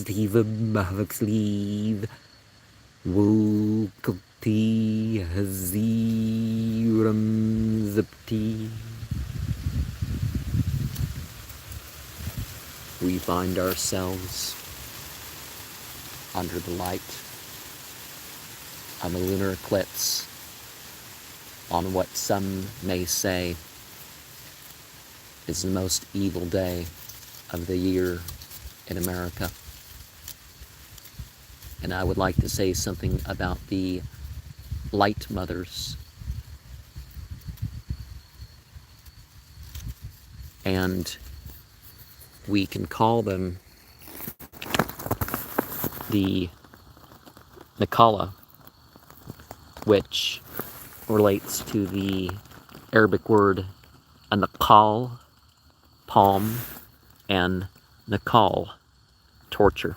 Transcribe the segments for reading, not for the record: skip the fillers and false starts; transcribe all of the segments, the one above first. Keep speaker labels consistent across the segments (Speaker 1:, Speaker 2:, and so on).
Speaker 1: Beaver, Maverick Sleeve, Wookulti, Haziram, Zipti. We find ourselves under the light of a lunar eclipse on what some may say is the most evil day of the year in America. And I would like to say something about the light mothers and we can call them the Nakala, which relates to the Arabic word anakal, palm, and nakal, torture.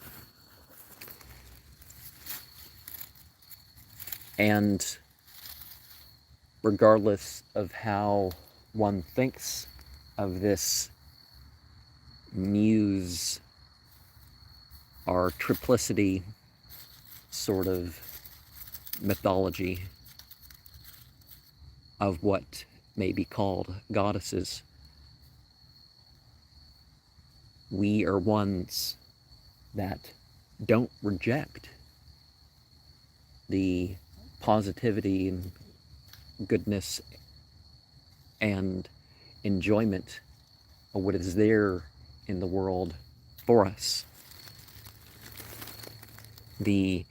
Speaker 1: And regardless of how one thinks of this muse or triplicity sort of mythology of what may be called goddesses, we are ones that don't reject the positivity and goodness and enjoyment of what is there in the world for us. The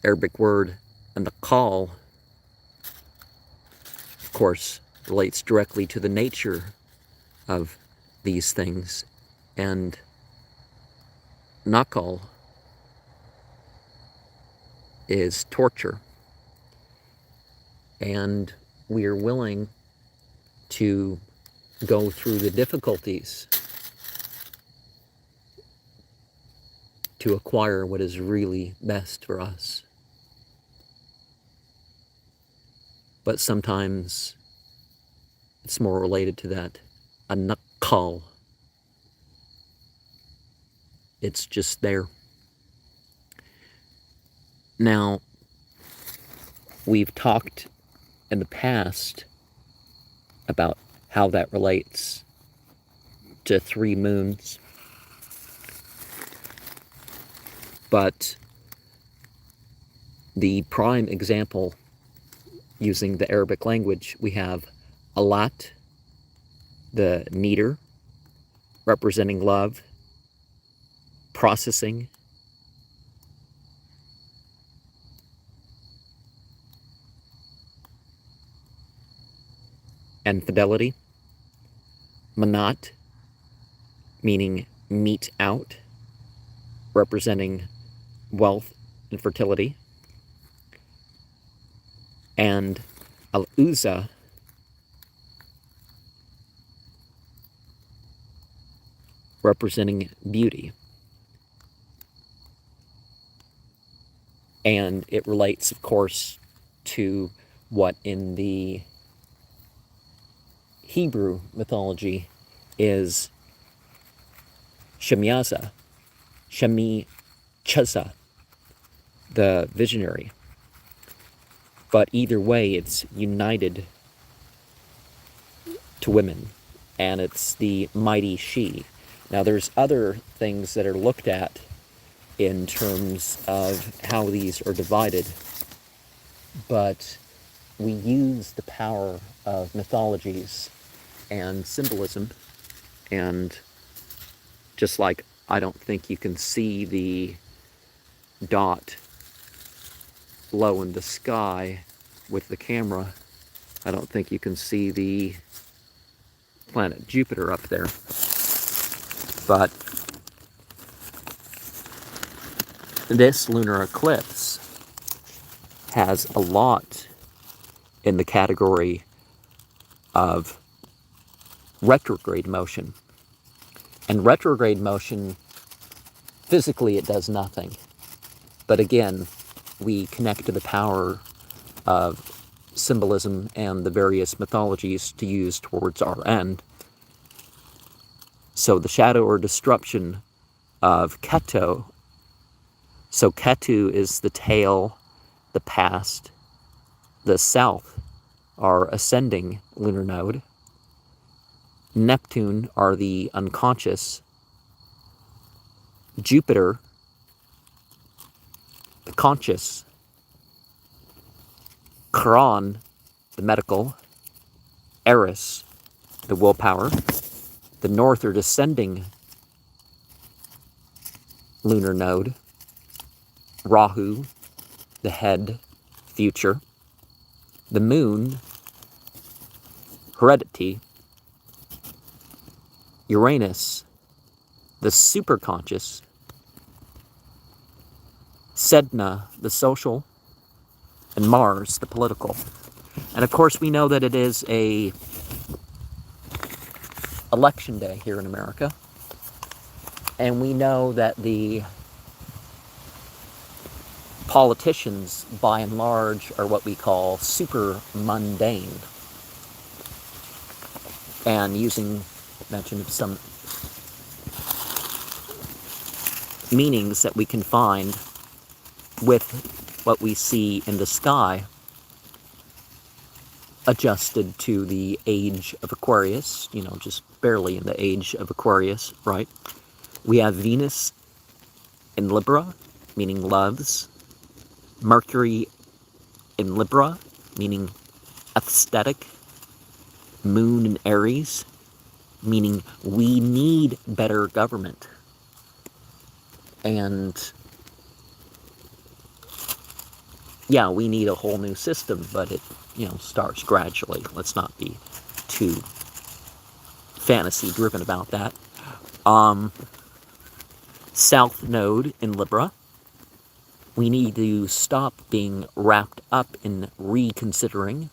Speaker 1: Arabic word and the call, of course, relates directly to the nature of these things, and nakal is torture, and we are willing to go through the difficulties to acquire what is really best for us. But sometimes it's more related to that, a nakal. It's just there. Now, we've talked in the past about how that relates to 3 moons. But the prime example, using the Arabic language, we have alat, the kneader, representing love, processing, and fidelity. Manat, meaning mete out, representing wealth and fertility. And al-Uzza, representing beauty. And it relates, of course, to what in the Hebrew mythology is Shemyaza, Shemi Chaza, the visionary. But either way, it's united to women, and it's the mighty she. Now, there's other things that are looked at in terms of how these are divided, but we use the power of mythologies and symbolism, and just like I don't think you can see the dot low in the sky with the camera, I don't think you can see the planet Jupiter up there. But this lunar eclipse has a lot in the category of retrograde motion. And retrograde motion, physically it does nothing. But again, we connect to the power of symbolism and the various mythologies to use towards our end. So the shadow or disruption of Ketu. So Ketu is the tail, the past, the south are ascending lunar node. Neptune are the unconscious. Jupiter, the conscious. Chiron, the medical. Eris, the willpower. The north are descending lunar node. Rahu, the head, future. The moon, heredity. Uranus, the superconscious. Sedna, the social. And Mars, the political. And of course we know that it is a election day here in America. And we know that the politicians, by and large, are what we call super mundane. And using, mention of some meanings that we can find with what we see in the sky, adjusted to the age of Aquarius, just barely in the age of Aquarius, right? We have Venus in Libra, meaning loves. Mercury in Libra, meaning aesthetic. Moon in Aries, meaning we need better government. And yeah, we need a whole new system, but it, starts gradually. Let's not be too fantasy driven about that. South node in Libra. We need to stop being wrapped up in reconsidering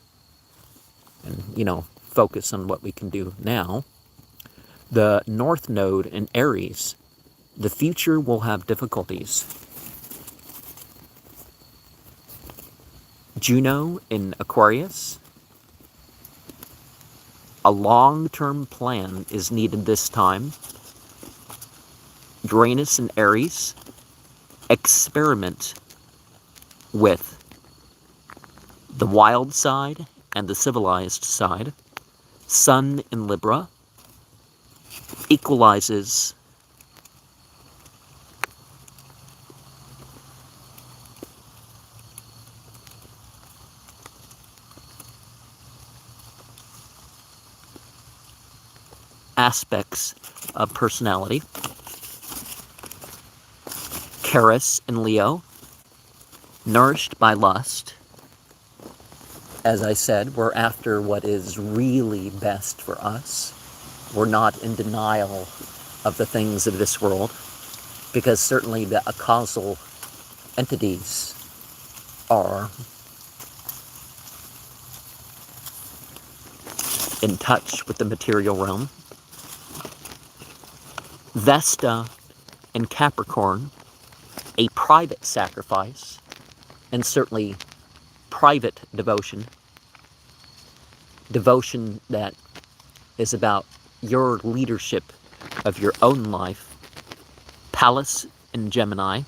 Speaker 1: and, focus on what we can do now. The North node in Aries. The future will have difficulties. Juno in Aquarius. A long-term plan is needed this time. Uranus in Aries. Experiment with the wild side and the civilized side. Sun in Libra equalizes aspects of personality. Charis in Leo, nourished by lust. As I said, we're after what is really best for us. We're not in denial of the things of this world, because certainly the causal entities are in touch with the material realm. Vesta in Capricorn, a private sacrifice, and certainly private devotion. Devotion that is about your leadership of your own life. Pallas in Gemini,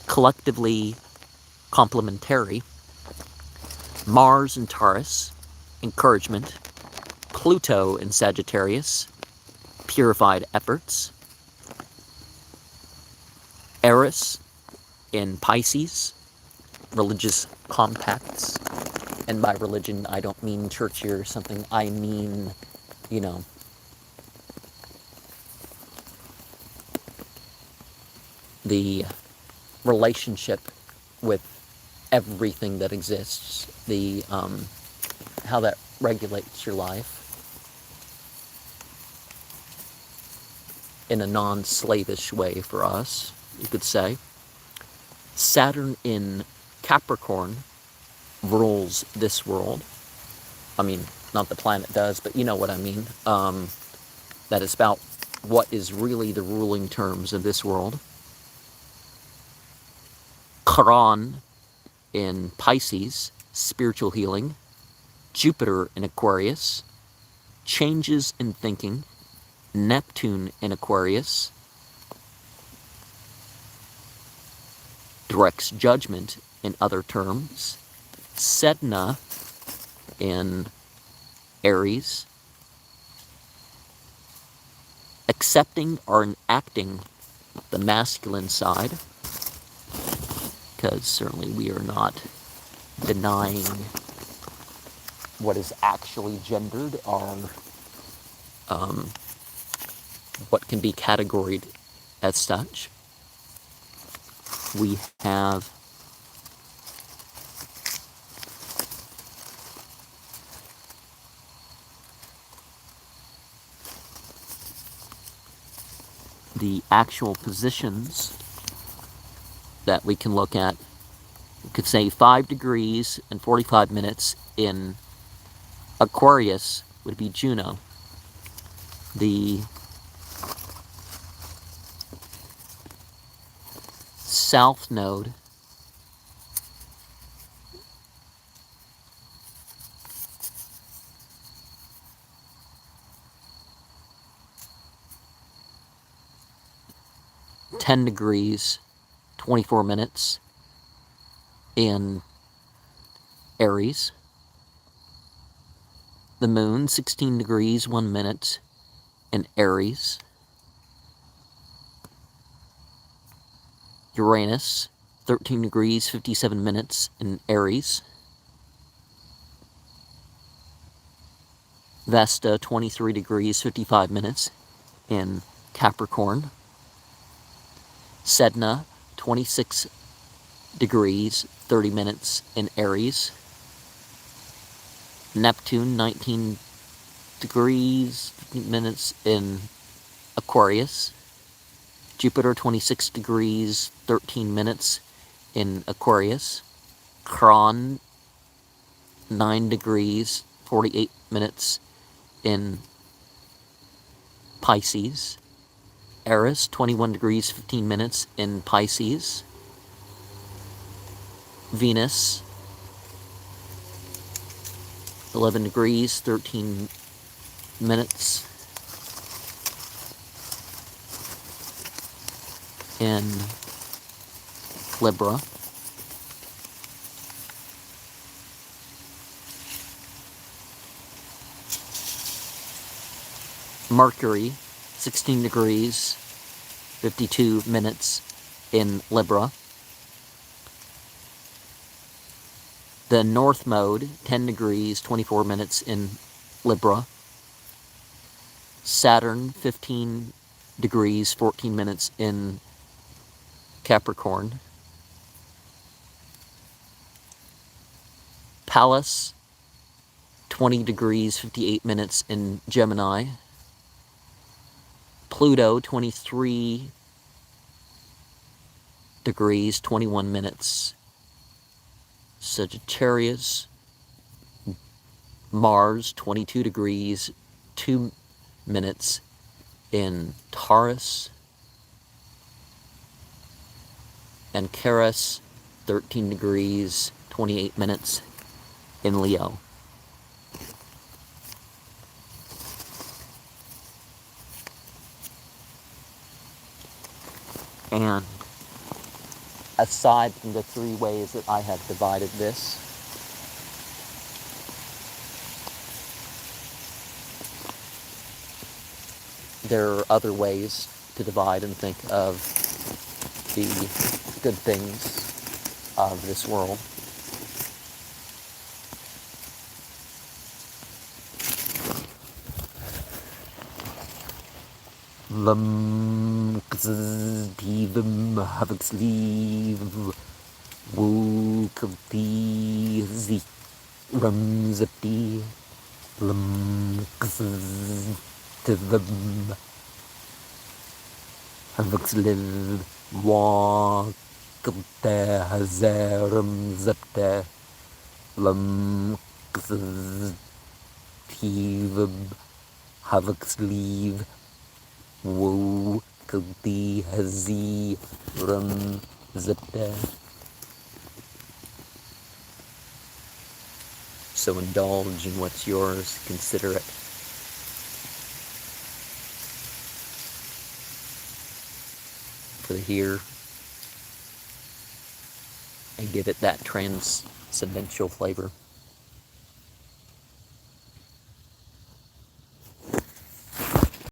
Speaker 1: collectively complementary. Mars in Taurus, encouragement. Pluto in Sagittarius, purified efforts. Eris in Pisces, religious compacts. And by religion, I don't mean churchy or something. I mean, the relationship with everything that exists. The how that regulates your life in a non-slavish way for us, you could say. Saturn in Capricorn rules this world. I mean, not the planet does, but you know what I mean. That is about what is really the ruling terms of this world. Chiron in Pisces, spiritual healing. Jupiter in Aquarius, changes in thinking. Neptune in Aquarius directs judgment in other terms. Sedna in Aries, accepting or enacting the masculine side, because certainly we are not denying what is actually gendered or what can be categorized as such. We have the actual positions that we can look at. We could say 5 degrees and 45 minutes in Aquarius would be Juno. The south node (10 degrees, 24 minutes) in Aries. The moon, 16 degrees, 1 minute in Aries. Uranus, 13 degrees, 57 minutes in Aries. Vesta, 23 degrees, 55 minutes in Capricorn. Sedna, 26 degrees, 30 minutes in Aries. Neptune, 19 degrees, 15 minutes in Aquarius. Jupiter, 26 degrees, 13 minutes in Aquarius. Chiron, 9 degrees, 48 minutes in Pisces. Eris, 21 degrees, 15 minutes in Pisces. Venus, 11 degrees, 13 minutes in Libra. Mercury, 16 degrees, 52 minutes in Libra. The north mode, 10 degrees, 24 minutes in Libra. Saturn, 15 degrees, 14 minutes in Capricorn. Pallas, 20 degrees, 58 minutes in Gemini. Pluto, 23 degrees, 21 minutes, Sagittarius. Mars, 22 degrees, 2 minutes in Taurus. And Charis, 13 degrees, 28 minutes in Leo. And aside from the 3 ways that I have divided this, there are other ways to divide and think of the good things of this world. Beaver, havoc sleeve, woo, could zi, zippy, havoc live, walk, hazarum, zipte, havoc sleeve, woo, hazi, zipte. So indulge in what's yours, consider it. to the here and give it that transcendental flavor.